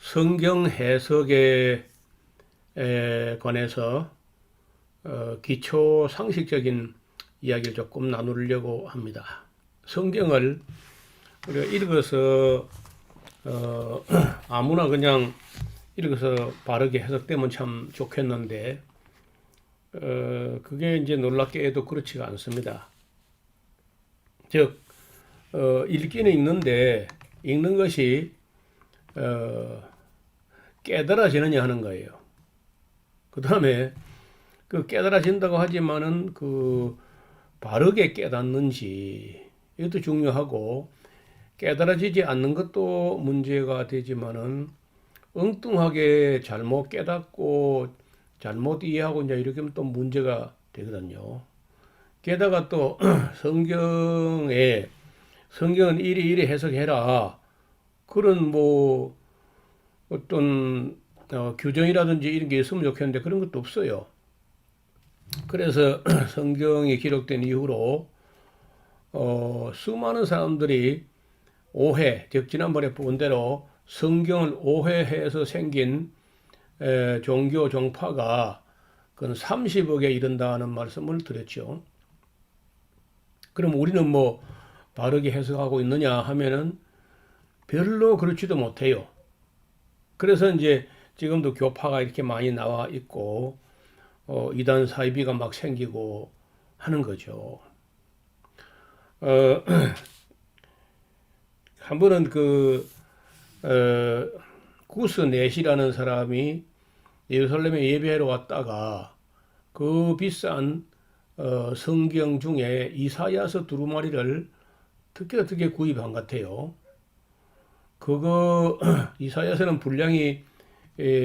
성경 해석에 관해서 기초 상식적인 이야기를 조금 나누려고 합니다. 성경을 우리가 읽어서 아무나 그냥 읽어서 바르게 해석되면 참 좋겠는데 그게 이제 놀랍게도 그렇지가 않습니다. 즉 읽기는 읽는데 읽는 것이 깨달아지느냐 하는 거예요. 그 다음에 그 깨달아진다고 하지만은 그 바르게 깨닫는지 이것도 중요하고, 깨달아지지 않는 것도 문제가 되지만은 엉뚱하게 잘못 깨닫고 잘못 이해하고 이제 이렇게 하면 또 문제가 되거든요. 게다가 또 성경은 이리 해석해라 그런 뭐 어떤 규정이라든지 이런 게 있으면 좋겠는데 그런 것도 없어요. 그래서 성경이 기록된 이후로 수많은 사람들이 즉 지난번에 본 대로 성경을 오해해서 생긴 종교 종파가 그건 30억에 이른다는 말씀을 드렸죠. 그럼 우리는 뭐 바르게 해석하고 있느냐 하면은 별로 그렇지도 못해요. 그래서 이제 지금도 교파가 이렇게 많이 나와 있고 이단 사이비가 막 생기고 하는 거죠. 한 번은 구스 넷이라는 사람이 예루살렘에 예배하러 왔다가 그 비싼 성경 중에 이사야서 두루마리를 어떻게 구입한 것 같아요. 그거 이사야서는 분량이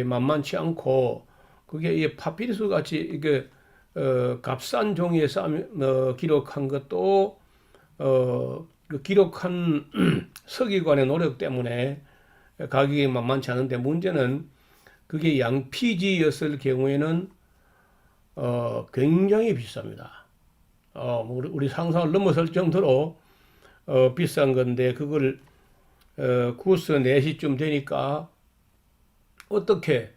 만만치 않고 그게 파피루스 같이 이게 값싼 종이에 기록한 것도 그 기록한 서기관의 노력 때문에 가격이 만만치 않은데, 문제는 그게 양피지였을 경우에는 굉장히 비쌉니다. 우리 상상을 넘어설 정도로 비싼 건데 그걸 구스 4시쯤 되니까 어떻게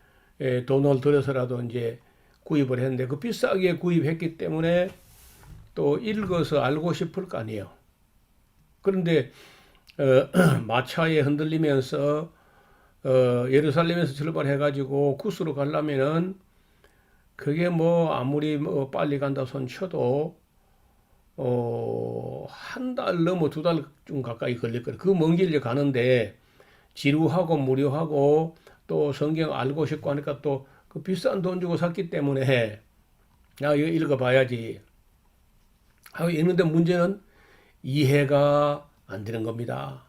돈을 들여서라도 이제 구입을 했는데, 그 비싸게 구입했기 때문에 또 읽어서 알고 싶을 거 아니에요. 그런데 마차에 흔들리면서 예루살렘에서 출발해가지고 구스로 가려면은 그게 뭐 아무리 뭐 빨리 간다 손 쳐도 한 달 넘어 2달쯤 가까이 걸릴 거예요. 그 먼 길을 가는데 지루하고 무료하고 또 성경 알고 싶고 하니까 또 그 비싼 돈 주고 샀기 때문에 이거 읽어봐야지 하고 읽는데 문제는 이해가 안 되는 겁니다.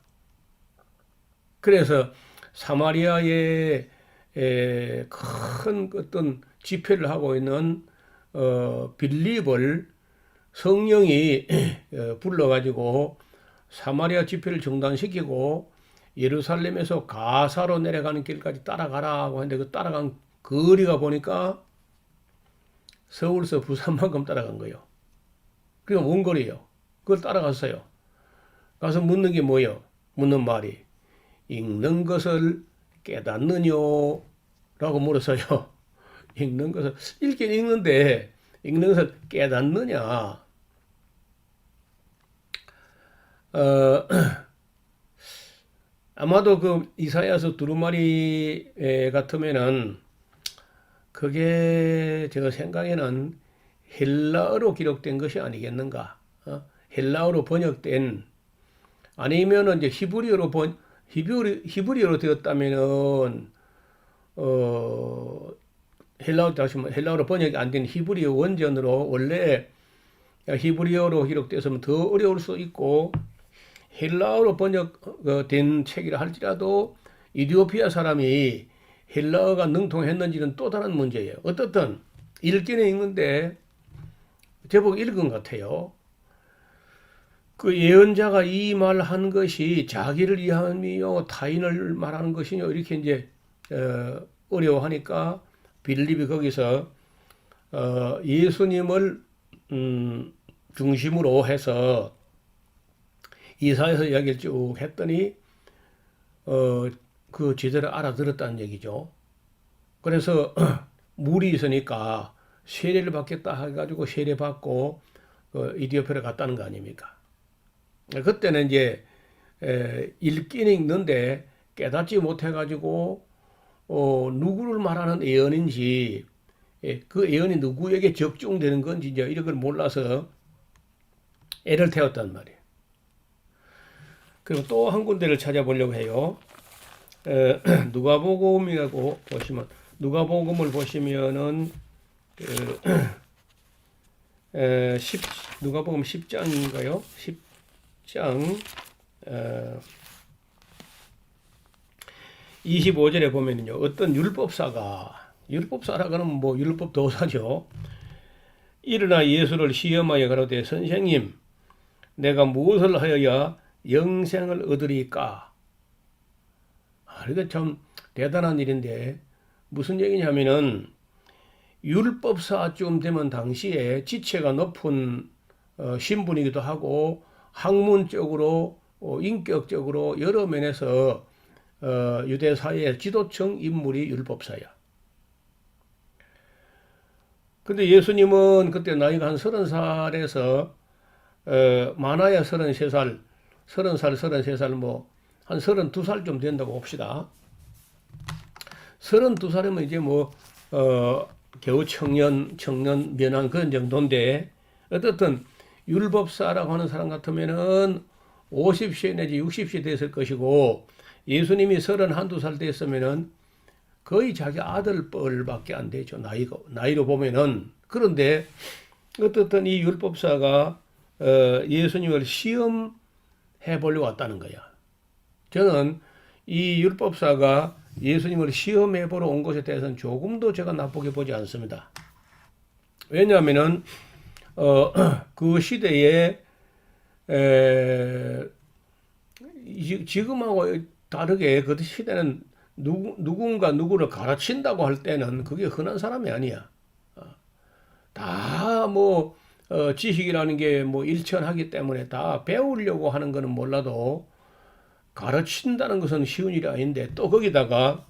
그래서 사마리아에 큰 어떤 집회를 하고 있는 빌립을 성령이 불러가지고 사마리아 집회를 중단시키고 예루살렘에서 가사로 내려가는 길까지 따라가라고 하는데, 그 따라간 거리가 보니까 서울서 부산만큼 따라간 거예요. 그러니까 먼 거리예요. 그걸 따라갔어요. 가서 묻는 게 뭐예요? 묻는 말이 읽는 것을 깨닫느뇨? 라고 물어서요. 읽는 것을 읽긴 읽는데 읽는 것을 깨닫느냐? 아마도 그 이사야서 두루마리 같으면은 그게 제가 생각에는 헬라어로 기록된 것이 아니겠는가? 헬라어로 번역된, 아니면은 이제 히브리어로 되었다면은 헬라어로 번역이 안 된 히브리어 원전으로 원래 히브리어로 기록됐으면 더 어려울 수 있고, 헬라어로 번역된 책이라 할지라도 이디오피아 사람이 헬라어가 능통했는지는 또 다른 문제예요. 어떻든 읽기는 읽는데 제법 읽은 것 같아요. 그 예언자가 이 말한 것이 자기를 위함이요 타인을 말하는 것이요 이렇게 이제 어려워하니까 빌립이 거기서 예수님을 중심으로 해서 이사야서 이야기를 쭉 했더니 그 제대로 알아들었다는 얘기죠. 그래서 물이 있으니까 세례를 받겠다 해가지고 세례 받고 이디오피아를 갔다는 거 아닙니까? 그때는 이제 읽기는 읽는데 깨닫지 못해가지고 누구를 말하는 예언인지 그 예언이 누구에게 적중되는 건지 이제 이런 걸 몰라서 애를 태웠단 말이에요. 그리고 또 한 군데를 찾아보려고 해요. 누가복음이라고 보시면 누가복음을 보시면은 누가복음 10장인가요? 10장 25절에 보면요. 어떤 율법사라고는 뭐 율법 도사죠. 일어나 예수를 시험하여 가로되 선생님 내가 무엇을 하여야 영생을 얻으리까? 이거 참 대단한 일인데 무슨 얘기냐면은 율법사쯤 되면 당시에 지체가 높은 신분이기도 하고 학문적으로 인격적으로 여러 면에서 유대 사회의 지도층 인물이 율법사야. 근데 예수님은 그때 나이가 한 30살에서 많아야 33살, 30살, 33살 뭐 한 32살쯤 된다고 봅시다. 32살이면 이제 뭐 겨우 청년 면한 그런 정도인데 어떻든 율법사라고 하는 사람 같으면은 50세 내지 60세 됐을 것이고 예수님이 31~2살 됐으면은 거의 자기 아들 뻘밖에 안 되죠. 나이로 보면은. 그런데 어떻든 이 율법사가 예수님을 시험해 보려고 왔다는 거야. 저는 이 율법사가 예수님을 시험해 보러 온 것에 대해서는 조금도 제가 나쁘게 보지 않습니다. 왜냐하면은 그 시대에 지금하고 다르게 그 시대는 누군가 누구를 가르친다고 할 때는 그게 흔한 사람이 아니야. 다 뭐 지식이라는 게 뭐 일천하기 때문에 다 배우려고 하는 거는 몰라도 가르친다는 것은 쉬운 일이 아닌데 또 거기다가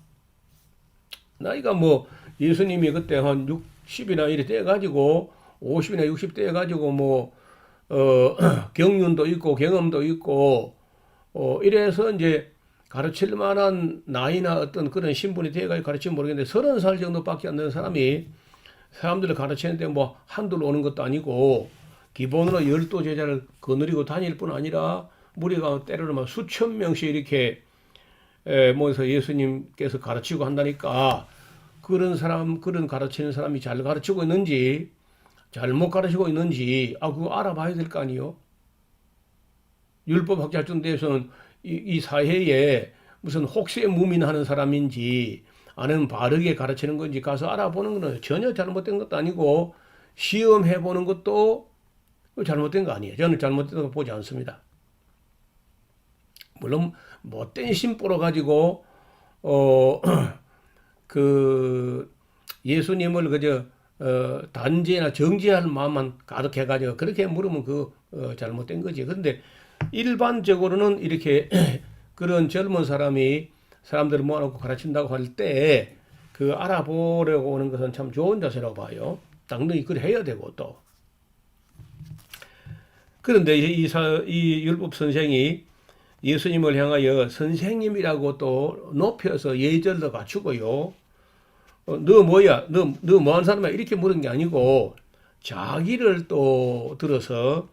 나이가 뭐 예수님이 그때 한 60이나 이래 돼가지고 50이나 60 돼가지고 뭐 경륜도 있고 경험도 있고 이래서 이제 가르칠 만한 나이나 어떤 그런 신분이 돼가지고 가르치면 모르겠는데 30살 정도밖에 안 되는 사람이 사람들을 가르치는데 뭐 한둘 오는 것도 아니고 기본으로 12제자를 거느리고 다닐 뿐 아니라 무리가 때로는 막 수천 명씩 이렇게 모여서 예수님께서 가르치고 한다니까 그런 가르치는 사람이 잘 가르치고 있는지 잘못 가르치고 있는지 그거 알아봐야 될 거 아니요. 율법학자쯤 돼서는 이 사회에 무슨 혹세 무민하는 사람인지 아니면 바르게 가르치는 건지 가서 알아보는 거는 전혀 잘못된 것도 아니고 시험해 보는 것도 잘못된 거 아니에요. 저는 잘못된 거 보지 않습니다. 물론 못된 심보로 가지고 그 예수님을 그저 단죄나 정죄할 마음만 가득해 가지고 그렇게 물으면 그 잘못된 거지. 그런데 일반적으로는 이렇게 그런 젊은 사람이 사람들을 모아놓고 가르친다고 할 때 그 알아보려고 오는 것은 참 좋은 자세라고 봐요. 당연히 그래 해야 되고 또. 그런데 이 율법 선생이 예수님을 향하여 선생님이라고 또 높여서 예절도 갖추고요. 너 뭐야? 너 뭐하는 사람이야? 이렇게 물은 게 아니고 자기를 또 들어서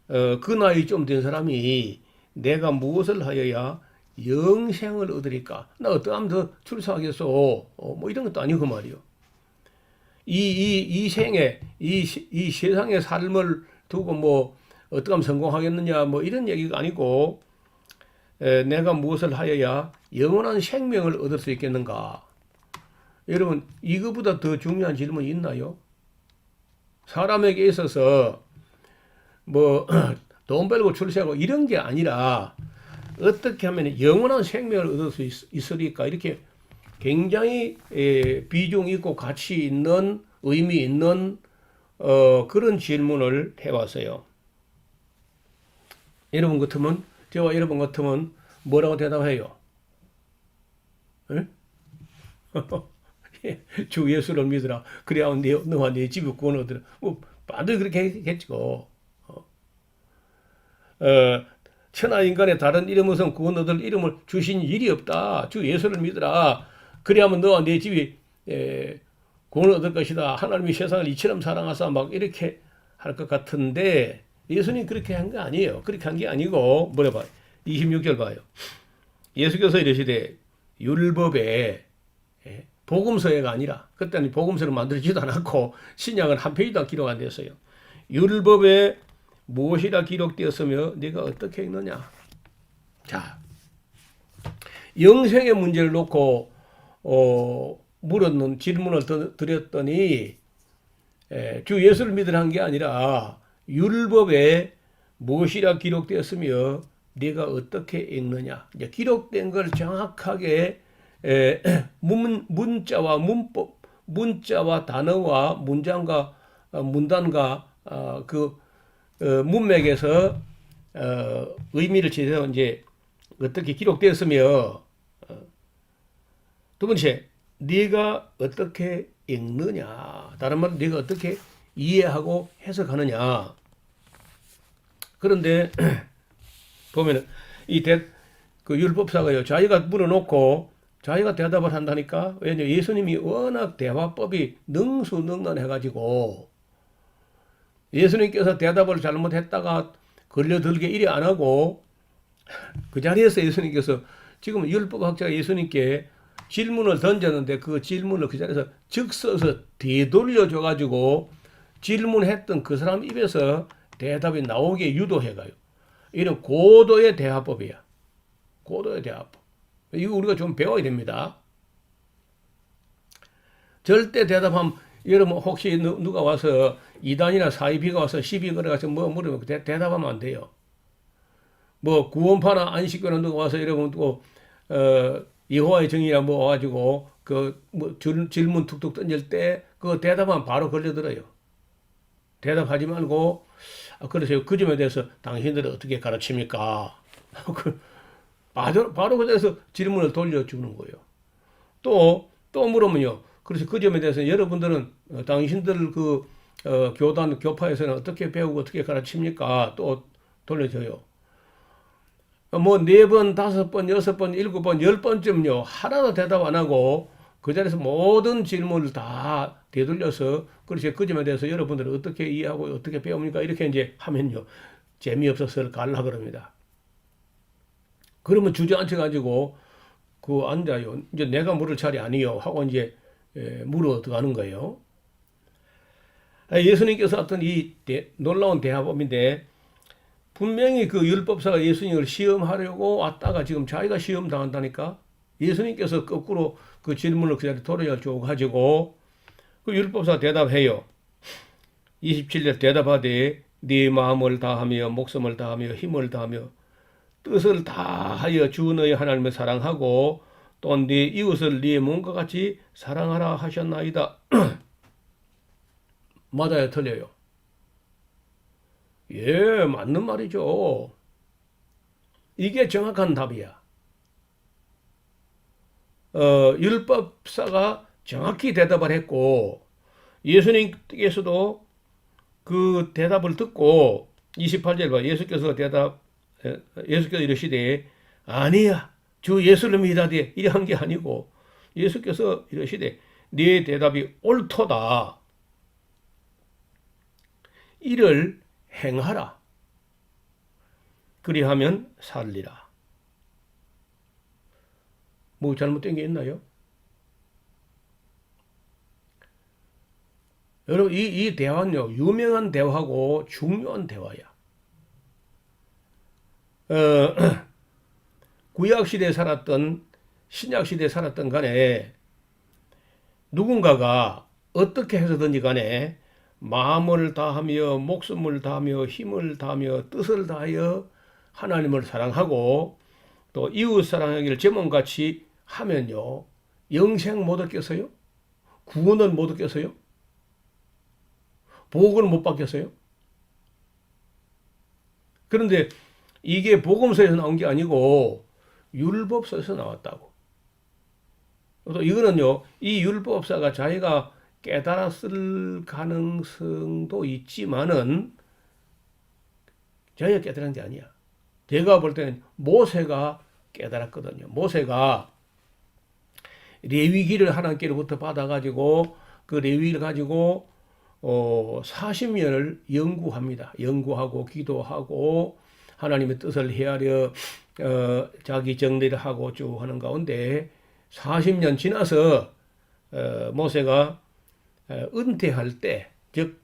그 나이 좀 된 사람이 내가 무엇을 하여야 영생을 얻으리까? 나 어떠하면 더 출세하겠어? 뭐 이런 것도 아니고 말이요. 이 생에 이 세상의 삶을 두고 뭐 어떻게 하면 성공하겠느냐 뭐 이런 얘기가 아니고 내가 무엇을 하여야 영원한 생명을 얻을 수 있겠는가? 여러분 이거보다 더 중요한 질문이 있나요? 사람에게 있어서 뭐 돈 벌고 출세하고 이런 게 아니라 어떻게 하면 영원한 생명을 얻을 수 있으리까? 이렇게 굉장히 비중 있고 가치 있는 의미 있는 그런 질문을 해왔어요. 여러분 같으면 저와 여러분 같으면 뭐라고 대답해요? 응? 주 예수를 믿으라. 그래야 너와 네 집이 구원 얻으라. 뭐 반드시 그렇게 했겠죠. 어, 천하 인간의 다른 이름 없음 구원 얻을 이름을 주신 일이 없다. 주 예수를 믿으라. 그래야면 너와 네 집이 구원을 얻을 것이다. 하나님이 세상을 이처럼 사랑하사 막 이렇게 할 것 같은데 예수님 그렇게 한 거 아니에요. 그렇게 한 게 아니고 뭐래 봐요. 26절 봐요. 예수께서 이르시되 율법에 복음서가 아니라 그때는 복음서를 만들지도 않았고 신약은 한 페이지도 기록 안 됐어요. 율법에 무엇이라 기록되었으며 네가 어떻게 읽느냐. 자, 영생의 문제를 놓고 물었는 질문을 드렸더니 주 예수를 믿으라 한 게 아니라 율법에 무엇이라 기록되었으며 네가 어떻게 읽느냐. 이제 기록된 걸 정확하게 문자와 문법, 문자와 단어와 문장과 문단과 그 문맥에서 의미를 제대로 이제 어떻게 기록되었으며 두 번째 네가 어떻게 읽느냐. 다른 말로 네가 어떻게 이해하고 해석하느냐. 그런데 보면은 그 율법사가요. 자기가 물어놓고 자기가 대답을 한다니까. 왜냐 예수님이 워낙 대화법이 능수능란해가지고 예수님께서 대답을 잘못했다가 걸려들게 이래 안 하고 그 자리에서 예수님께서 지금 율법학자가 예수님께 질문을 던졌는데 그 질문을 그 자리에서 즉서서 되돌려줘가지고 질문했던 그 사람 입에서 대답이 나오게 유도해가요. 이런 고도의 대화법이야. 고도의 대화법. 이거 우리가 좀 배워야 됩니다. 절대 대답하면 여러분 혹시 누가 와서 이단이나 사이비가 와서 시비 걸어가서 뭐 물으면 대답하면 안 돼요. 뭐 구원파나 안식교나 누가 와서 여러분 또 여호와의 정의나 뭐 와가지고 그 뭐 질문 툭툭 던질 때 그거 대답하면 바로 걸려들어요. 대답하지 말고 그러세요. 그 점에 대해서 당신들은 어떻게 가르칩니까? 바로 그 자리에서 질문을 돌려주는 거예요. 또 물으면요. 그래서 그 점에 대해서 여러분들은 당신들 그 교단 교파에서는 어떻게 배우고 어떻게 가르칩니까? 또 돌려줘요. 뭐 4번, 5번, 6번, 7번, 10번쯤요. 하나도 대답 안 하고 그 자리에서 모든 질문을 다 되돌려서 그렇지 그 점에 대해서 여러분들은 어떻게 이해하고 어떻게 배웁니까? 이렇게 이제 하면요. 재미없어서 갈라 그럽니다. 그러면 주저앉혀 가지고 그 앉아요. 이제 내가 물을 차례 아니요 하고 이제 물어 들어가는 거예요. 예수님께서 어떤 이 놀라운 대화법인데 분명히 그 율법사가 예수님을 시험하려고 왔다가 지금 자기가 시험 당한다니까. 예수님께서 거꾸로 그 질문을 그 자리에 돌려줘 가지고 그 율법사가 대답해요. 27절 대답하되 네 마음을 다하며 목숨을 다하며 힘을 다하며 뜻을 다하여 주 너의 하나님을 사랑하고 또 네 이웃을 네 몸과 같이 사랑하라 하셨나이다. 맞아요, 틀려요? 예, 맞는 말이죠. 이게 정확한 답이야. 율법사가 정확히 대답을 했고 예수님께서도 그 대답을 듣고 28절 봐. 예수께서 이르시되 아니야. 주 예수를 믿으되 이래 한 게 아니고 예수께서 이르시되 네 대답이 옳도다. 이를 행하라. 그리하면 살리라. 뭐 잘못된 게 있나요? 여러분 이 대화는요 유명한 대화고 중요한 대화야. 구약시대에 살았던 신약시대에 살았던 간에 누군가가 어떻게 해서든지 간에 마음을 다하며 목숨을 다하며 힘을 다하며 뜻을 다하여 하나님을 사랑하고 또 이웃 사랑하기를 제 몸같이 하면요 영생 못 얻겠어요? 구원을 못 얻겠어요? 복을 못 받겠어요? 그런데 이게 복음서에서 나온 게 아니고 율법서에서 나왔다고. 또 이거는요, 이 율법사가 자기가 깨달았을 가능성도 있지만은 자기가 깨달은 게 아니야. 제가 볼 때는 모세가 깨달았거든요. 모세가 레위기를 하나님께로부터 받아가지고 그 레위기를 가지고 40년을 연구합니다. 연구하고 기도하고 하나님의 뜻을 헤아려 자기 정리를 하고 쭉 하는 가운데 40년 지나서 모세가 은퇴할 때, 즉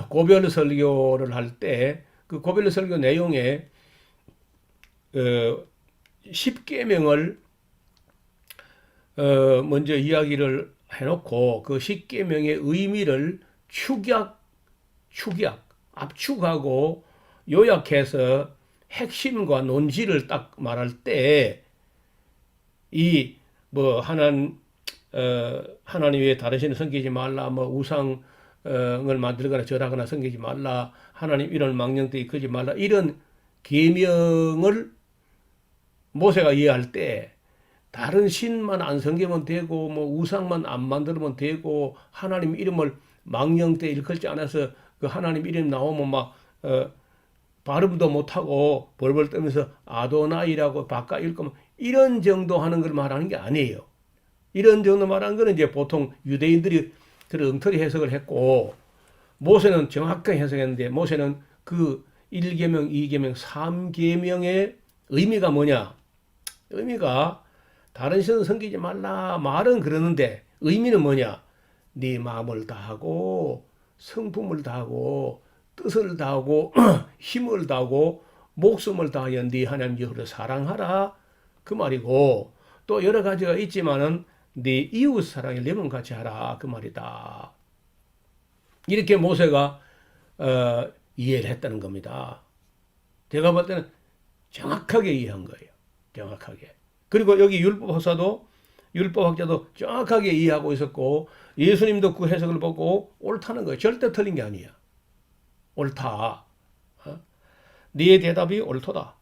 고별 설교를 할 때 그 고별 설교 내용에 10계명을 먼저 이야기를 해놓고 그 10계명의 의미를 압축하고 요약해서 핵심과 논지를 딱 말할 때 이 뭐 하나님 외에 다른 신을 섬기지 말라, 뭐 우상을 만들거나 절하거나 섬기지 말라, 하나님 이런 망령되이 이끌지 말라, 이런 계명을 모세가 이해할 때 다른 신만 안 섬기면 되고 뭐 우상만 안 만들면 되고 하나님 이름을 망령되이 일컬지 않아서 그 하나님 이름 나오면 막 발음도 못하고 벌벌 떨면서 아도나이라고 바꿔 읽으면 이런 정도 하는 걸 말하는 게 아니에요. 이런 정도 말하는 거는 이제 보통 유대인들이 그런 엉터리 해석을 했고, 모세는 정확하게 해석했는데, 모세는 그 1계명, 2계명, 3계명의 의미가 뭐냐? 의미가 다른 신을 섬기지 말라 말은 그러는데 의미는 뭐냐? 네 마음을 다하고 성품을 다하고 뜻을 다하고 힘을 다하고 목숨을 다하여 네 하나님 여호와를 사랑하라 그 말이고, 또 여러 가지가 있지만은 네 이웃 사랑을 내 몸같이 하라 그 말이다. 이렇게 모세가 이해를 했다는 겁니다. 제가 볼 때는 정확하게 이해한 거예요. 정확하게. 그리고 여기 율법학자도 정확하게 이해하고 있었고, 예수님도 그 해석을 보고 옳다는 거예요. 절대 틀린 게 아니야. 옳다. 네 대답이 옳도다.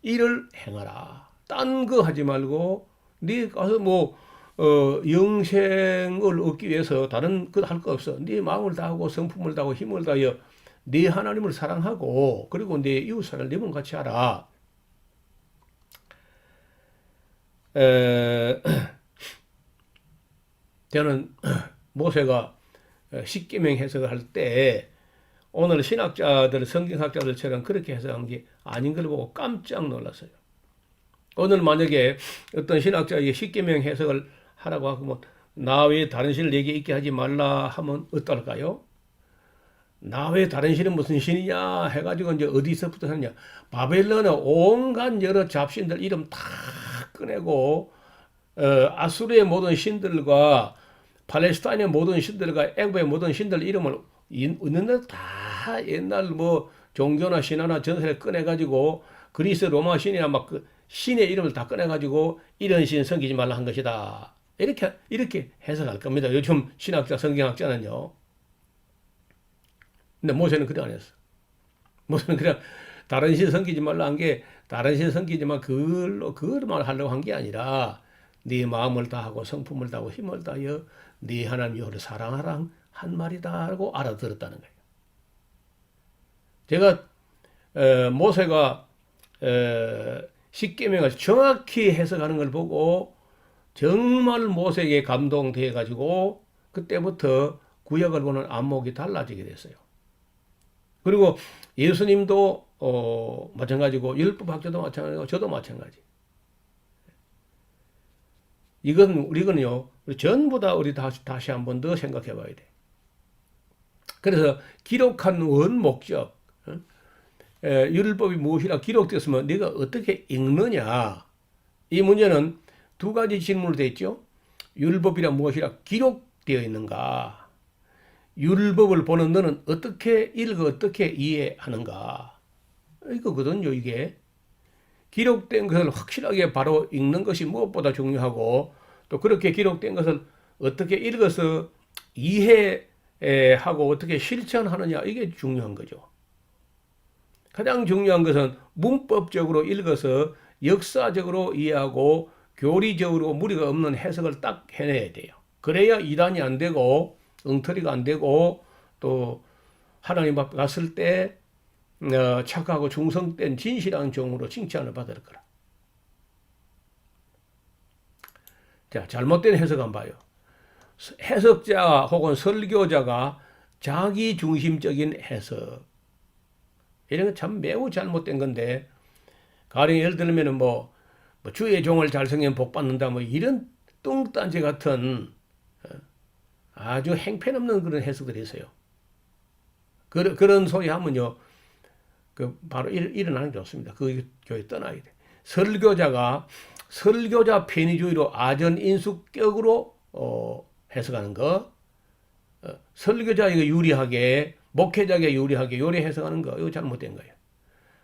이를 행하라. 딴 거 하지 말고 네 가서 뭐 영생을 얻기 위해서 다른 것 할 거 없어. 네 마음을 다하고 성품을 다하고 힘을 다하여 네 하나님을 사랑하고 그리고 네 이웃 사랑을 네 몸같이 하라. 저는 모세가 십계명 해석을 할 때 오늘 신학자들, 성경학자들처럼 그렇게 해석한 게 아닌 걸 보고 깜짝 놀랐어요. 오늘 만약에 어떤 신학자에게 십계명 해석을 하라고 하면 나 외에 다른 신을 내게 있게 하지 말라 하면 어떨까요? 나 외에 다른 신은 무슨 신이냐 해가지고 이제 어디서부터 하느냐. 바벨론의 온갖 여러 잡신들 이름 다 꺼내고 아수르의 모든 신들과 팔레스타인의 모든 신들과 애굽의 모든 신들 이름을 있는 데 다 옛날 뭐 종교나 신화나 전설을 꺼내가지고 그리스 로마 신이나 막 그 신의 이름을 다 꺼내가지고 이런 신 섬기지 말라 한 것이다. 이렇게 해석할 겁니다. 요즘 신학자, 성경학자는요. 근데 모세는 그래 안 했어. 모세는 그냥 다른 신 섬기지 말라 한 게 다른 신 섬기지만 그걸만 하려고 한 게 아니라 네 마음을 다하고 성품을 다하고 힘을 다하여 네 하나님 여호와를 사랑하라 한 말이다 하고 알아들었다는 거예요. 제가 모세가 십계명을 정확히 해석하는 걸 보고 정말 모세에게 감동돼 가지고 그때부터 구약을 보는 안목이 달라지게 됐어요. 그리고 예수님도 마찬가지고 율법학자도 마찬가지고 저도 마찬가지. 우리는요 전부 다 우리 다시 한 번 더 생각해 봐야 돼. 그래서 기록한 원 목적, 율법이 무엇이라 기록되었으면 네가 어떻게 읽느냐. 이 문제는 두 가지 질문으로 되어 있죠. 율법이란 무엇이라 기록되어 있는가. 율법을 보는 너는 어떻게 읽어 어떻게 이해하는가. 이거거든요. 이게 기록된 것을 확실하게 바로 읽는 것이 무엇보다 중요하고, 또 그렇게 기록된 것을 어떻게 읽어서 이해하고 어떻게 실천하느냐, 이게 중요한 거죠. 가장 중요한 것은 문법적으로 읽어서 역사적으로 이해하고 교리적으로 무리가 없는 해석을 딱 해내야 돼요. 그래야 이단이 안 되고 엉터리가 안 되고 또 하나님 앞에 갔을 때 착하고 충성된 진실한 종으로 칭찬을 받을 거라. 자, 잘못된 해석 안 봐요. 해석자 혹은 설교자가 자기 중심적인 해석. 이런 건 참 매우 잘못된 건데, 가령 예를 들면 뭐 주의 종을 잘 섬기면 복 받는다 뭐 이런 뚱딴지 같은 아주 행편없는 그런 해석들이 있어요. 그런 소리 하면요, 바로 일어나는 게 좋습니다. 그 교회 떠나야 돼. 설교자가 설교자 편의주의로 아전인수격으로 해석하는 거, 설교자에게 유리하게, 목회자에게 유리하게 요래 해석하는 거, 이거 잘못된 거예요.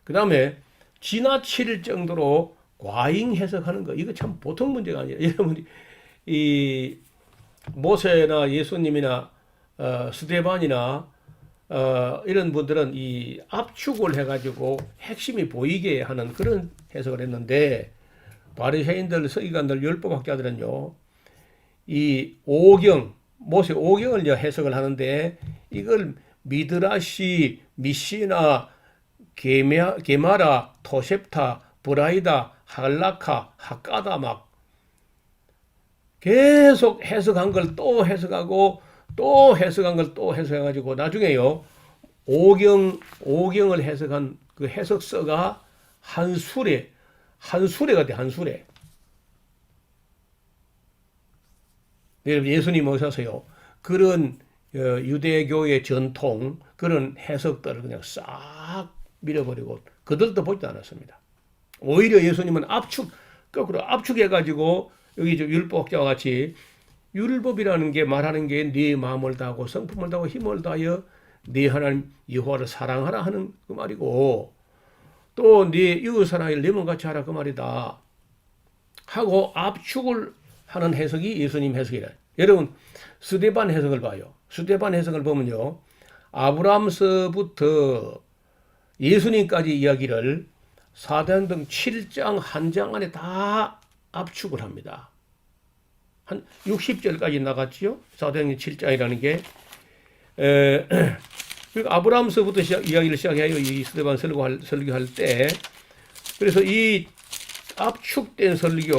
그 다음에 지나칠 정도로 과잉 해석하는 거, 이거 참 보통 문제가 아니에요. 여러분이 이 모세나 예수님이나 스데반이나 이런 분들은 이 압축을 해가지고 핵심이 보이게 하는 그런 해석을 했는데, 바리새인들, 서기관들, 율법학자들은요, 이 오경, 모세 오경을 해석을 하는데, 이걸 미드라시, 미시나, 게마라, 토셉타, 브라이다, 할라카, 하까다 막 계속 해석한 걸 또 해석하고 또 해석한 걸 또 해석해가지고 나중에요, 오경을 해석한 그 해석서가 한 수레가 돼, 한 수레. 예수님 오셔서요, 그런 유대교의 전통, 그런 해석들을 그냥 싹 밀어버리고 그들도 보지도 않았습니다. 오히려 예수님은 거꾸로 압축해가지고, 여기 율법학자와 같이 율법이라는 게 말하는 게 네 마음을 다하고 성품을 다하고 힘을 다하여 네 하나님 여호와를 사랑하라 하는 그 말이고, 또 네 이웃 사랑을 네 몸같이 하라 그 말이다 하고 압축을 하는 해석이 예수님 해석이라. 여러분 스데반 해석을 봐요. 스데반 해석을 보면요, 아브라함서부터 예수님까지 이야기를 사도행전 7장 한 장 안에 다 압축을 합니다. 한 60절까지 나갔지요. 사도행전 7장이라는 게. 그러니까 아브라함서부터 이야기를 시작해요. 이 스데반 설교할 때. 그래서 이 압축된 설교,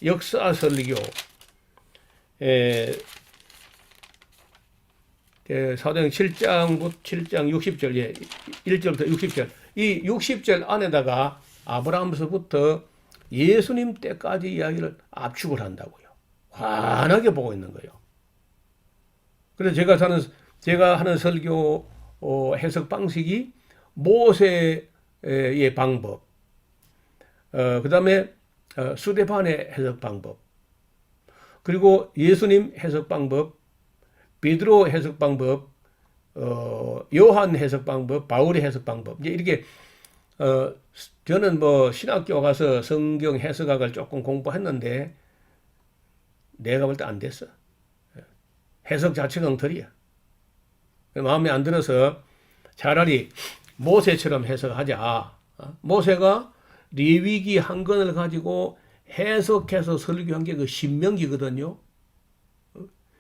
역사 설교, 사도행전 7장 60절, 1절부터 60절. 이 60절 안에다가 아브라함서부터 예수님 때까지 이야기를 압축을 한다고요. 환하게 보고 있는 거예요. 그래서 제가 하는 설교 해석 방식이 모세의 방법, 그 다음에 스데반의 해석 방법, 그리고 예수님 해석 방법, 베드로 해석 방법, 요한 해석 방법, 바울의 해석 방법, 이제 이렇게 저는 뭐 신학교 가서 성경 해석학을 조금 공부했는데 내가 볼 때 안 됐어. 해석 자체가 엉터리야. 마음에 안 들어서 차라리 모세처럼 해석하자. 모세가 레위기 한 권을 가지고 해석해서 설교한 게 그 신명기거든요.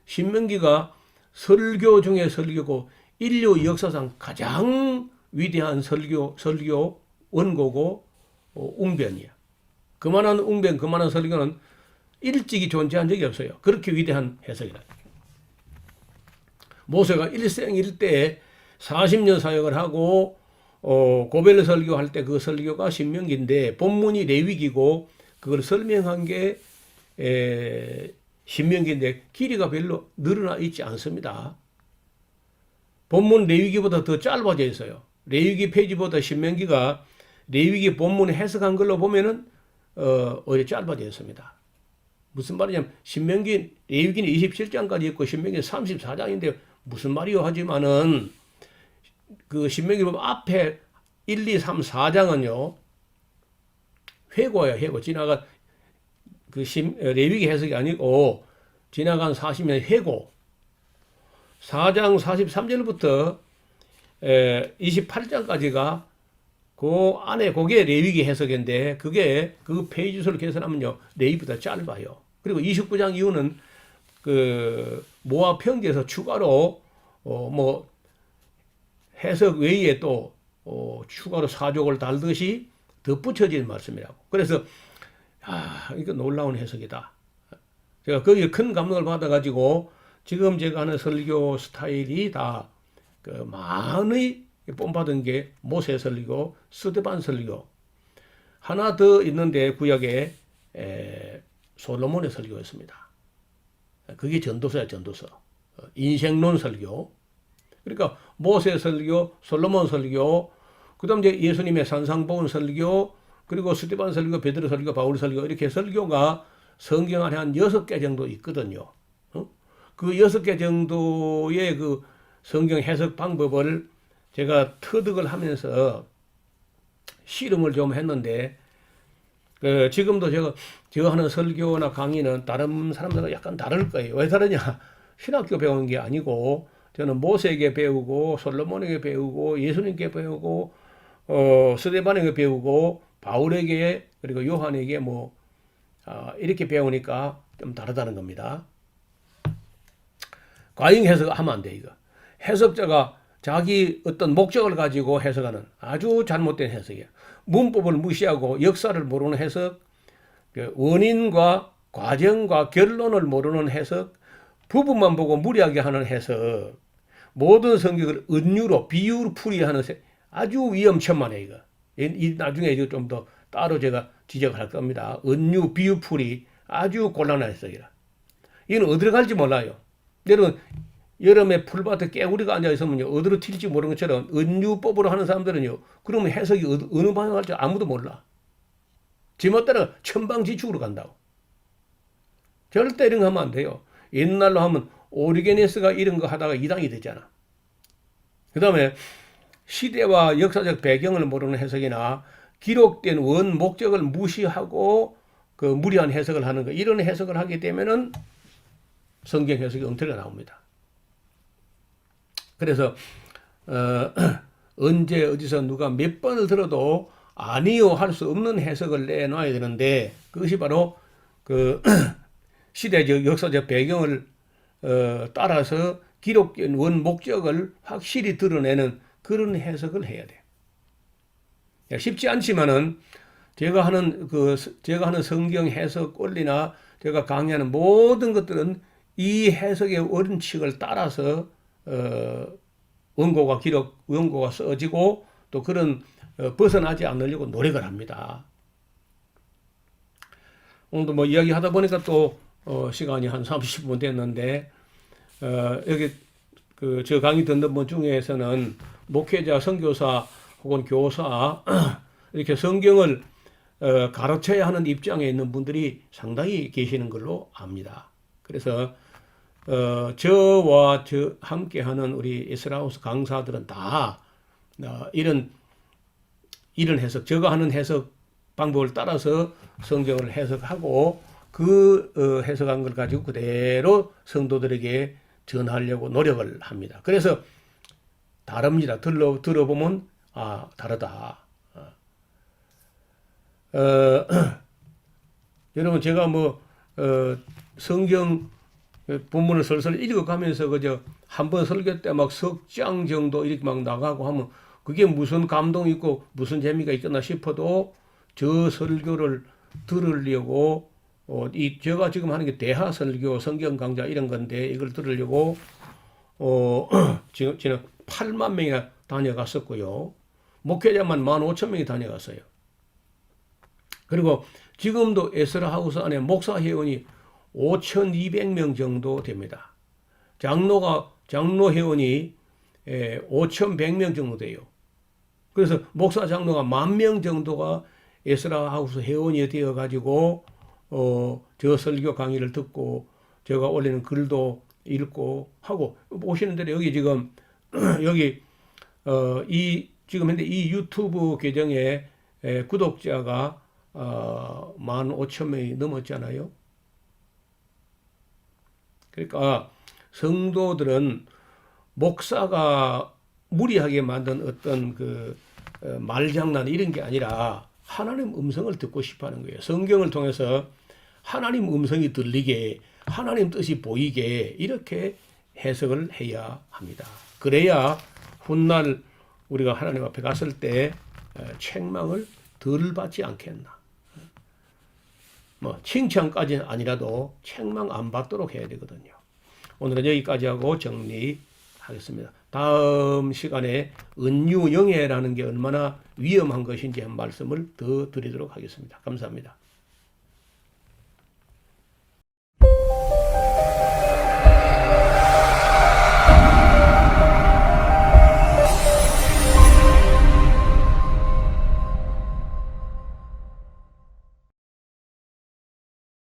신명기가 설교 중에 설교고 인류 역사상 가장 위대한 설교 원고고 웅변이야. 그만한 웅변, 그만한 설교는 일찍이 존재한 적이 없어요. 그렇게 위대한 해석이다. 모세가 일생일대에 40년 사역을 하고 고벨 설교할 때 그 설교가 신명기인데 본문이 레위기고 그걸 설명한 게 신명기인데 길이가 별로 늘어나 있지 않습니다. 본문 레위기보다 더 짧아져 있어요. 레위기 페이지보다 신명기가 레위기 본문 해석한 걸로 보면은 오히려 짧아져 있습니다. 무슨 말이냐면 신명기 레위기는 27장까지 있고 신명기는 34장인데 무슨 말이요 하지만은 그 신명기 보면 앞에 1, 2, 3, 4장은요 회고예요. 회고 지나간 레위기 해석이 아니고 지나간 40년 회고. 4장 43절부터 28장까지가 그 안에 그게 레위기 해석인데 그게 그 페이지 수를 계산하면요 레위보다 짧아요. 그리고 29장 이후는 그 모압 평지에서 추가로 뭐 해석 외에 또 추가로 사족을 달듯이 덧붙여진 말씀이라고. 그래서 이거 놀라운 해석이다. 제가 거기에 큰 감동을 받아가지고 지금 제가 하는 설교 스타일이 다 그 많이 본받은 게 모세 설교, 스데반 설교. 하나 더 있는데 구약에 솔로몬의 설교였습니다. 그게 전도서야 전도서. 인생론 설교. 그러니까 모세 설교, 솔로몬 설교, 그다음 이제 예수님의 산상보훈 설교, 그리고 스데반 설교, 베드로 설교, 바울 설교 이렇게 설교가 성경 안에 한 6개 정도 있거든요. 그 6개 정도의 그 성경 해석 방법을 제가 터득을 하면서 실험을 좀 했는데 지금도 제가 하는 설교나 강의는 다른 사람들과 약간 다를 거예요. 왜 다르냐? 신학교 배운 게 아니고 저는 모세에게 배우고 솔로몬에게 배우고 예수님께 배우고 스데반에게 배우고 바울에게 그리고 요한에게 뭐 이렇게 배우니까 좀 다르다는 겁니다. 과잉 해석하면 안 돼 이거. 해석자가 자기 어떤 목적을 가지고 해석하는 아주 잘못된 해석이야. 문법을 무시하고 역사를 모르는 해석, 원인과 과정과 결론을 모르는 해석, 부분만 보고 무리하게 하는 해석, 모든 성경을 은유로 비유로 풀이하는 아주 위험천만해 이거. 나중에 이거 좀 더 따로 제가 지적할 겁니다. 은유 비유풀이 아주 곤란한 해석이라. 이건 어디로 갈지 몰라요. 여러분 여름에 풀밭에 깨구리가 앉아 있으면요 어디로 튈지 모르는 것처럼 은유법으로 하는 사람들은요 그러면 해석이 어느 방향 갈지 아무도 몰라. 지멋대로 천방지축으로 간다고. 절대 이런 거 하면 안 돼요. 옛날로 하면 오리게네스가 이런 거 하다가 이당이 됐잖아. 그 다음에 시대와 역사적 배경을 모르는 해석이나 기록된 원 목적을 무시하고 그 무리한 해석을 하는 거 이런 해석을 하게 되면은 성경 해석이 엉터리가 나옵니다. 그래서 언제 어디서 누가 몇 번을 들어도 아니요 할 수 없는 해석을 내놔야 되는데 그것이 바로 그 시대적 역사적 배경을 따라서 기록된 원 목적을 확실히 드러내는 그런 해석을 해야 돼요. 쉽지 않지만은 제가 하는 성경 해석 원리나 제가 강의하는 모든 것들은 이 해석의 원칙을 따라서 원고가 써지고 또 그런 벗어나지 않으려고 노력을 합니다. 오늘도 뭐 이야기하다 보니까 또 시간이 한 30분 됐는데 여기 저 강의 듣는 분 중에서는 목회자, 선교사 혹은 교사 이렇게 성경을 가르쳐야 하는 입장에 있는 분들이 상당히 계시는 걸로 압니다. 그래서 저와 함께하는 우리 에스라하우스 강사들은 다 이런 해석, 제가 하는 해석 방법을 따라서 성경을 해석하고 그 해석한 걸 가지고 그대로 성도들에게 전하려고 노력을 합니다. 그래서 다릅니다. 들어보면 다르다. 여러분 제가 성경 본문을 설설 읽어가면서 그저 한번 설교 때 막 석 장 정도 이렇게 막 나가고 하면 그게 무슨 감동이 있고 무슨 재미가 있겠나 싶어도 저 설교를 들으려고 제가 지금 하는 게 대하 설교, 성경 강좌 이런 건데 이걸 들으려고 지금 저는 8만 명이나 다녀갔었고요. 목회자만 15,000명이 다녀갔어요. 그리고 지금도 에스라하우스 안에 목사 회원이 5,200명 정도 됩니다. 장로 회원이 5,100명 정도 돼요. 그래서 목사 장로가 10,000명 정도가 에스라하우스 회원이 되어 가지고 저 설교 강의를 듣고 제가 올리는 글도 읽고 하고 보시는 대로 여기 지금 여기 지금 현재 이 유튜브 계정에 구독자가 15,000명이 넘었잖아요. 그러니까 성도들은 목사가 무리하게 만든 어떤 말장난 이런 게 아니라 하나님 음성을 듣고 싶어 하는 거예요. 성경을 통해서 하나님 음성이 들리게, 하나님 뜻이 보이게 이렇게 해석을 해야 합니다. 그래야 훗날 우리가 하나님 앞에 갔을 때 책망을 덜 받지 않겠나. 뭐 칭찬까지는 아니라도 책망 안 받도록 해야 되거든요. 오늘은 여기까지 하고 정리하겠습니다. 다음 시간에 은유영예라는 게 얼마나 위험한 것인지 한 말씀을 더 드리도록 하겠습니다. 감사합니다.